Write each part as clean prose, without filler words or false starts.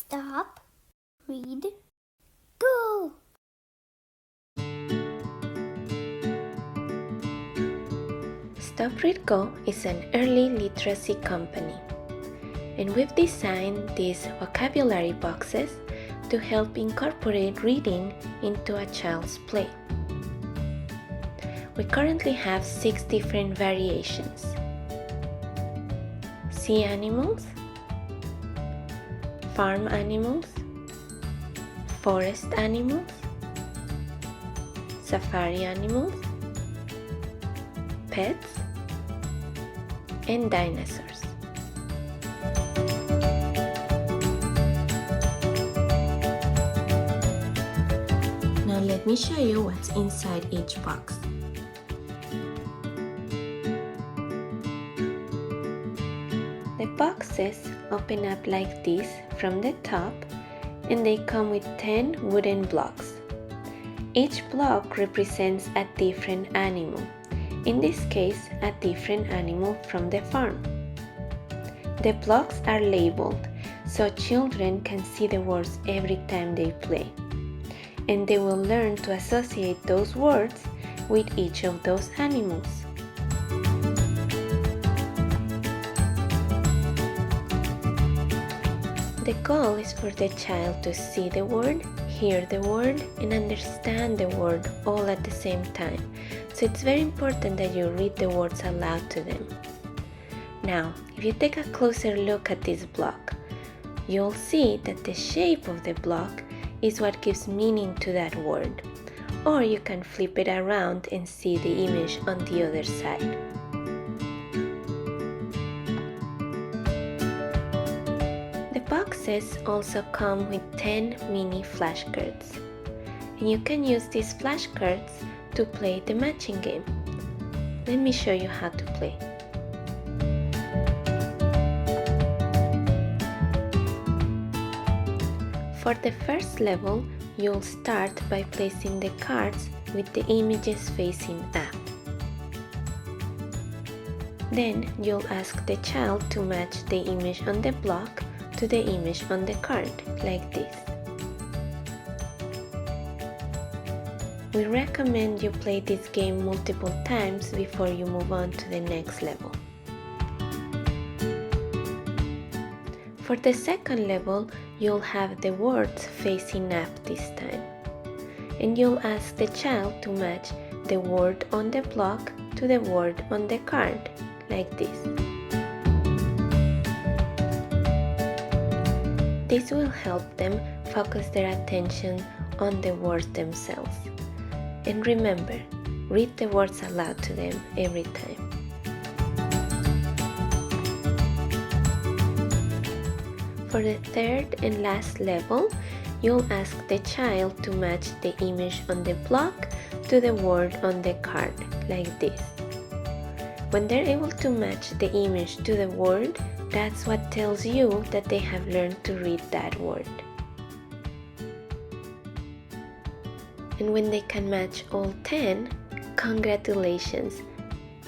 Stop, read, go! Stop, Read, Go is an early literacy company, and we've designed these vocabulary boxes to help incorporate reading into a child's play. We currently have 6 different variations: sea animals, farm animals, forest animals, safari animals, pets, and dinosaurs. Now let me show you what's inside each box. The boxes open up like this from the top, and they come with 10 wooden blocks. Each block represents a different animal, in this case a different animal from the farm. The blocks are labeled so children can see the words every time they play, and they will learn to associate those words with each of those animals. The goal is for the child to see the word, hear the word, and understand the word all at the same time. So it's very important that you read the words aloud to them. Now, if you take a closer look at this block, you'll see that the shape of the block is what gives meaning to that word. Or you can flip it around and see the image on the other side. The boxes also come with 10 mini flashcards, and you can use these flashcards to play the matching game. Let me show you how to play. For the first level, you'll start by placing the cards with the images facing up. Then you'll ask the child to match the image on the block to the image on the card, like this. We recommend you play this game multiple times before you move on to the next level. For the second level, you'll have the words facing up this time, and you'll ask the child to match the word on the block to the word on the card, like this. This will help them focus their attention on the words themselves. And remember, read the words aloud to them every time. For the third and last level, you'll ask the child to match the image on the block to the word on the card, like this. When they're able to match the image to the word, that's what tells you that they have learned to read that word. And when they can match all 10, congratulations!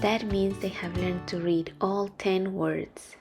That means they have learned to read all 10 words.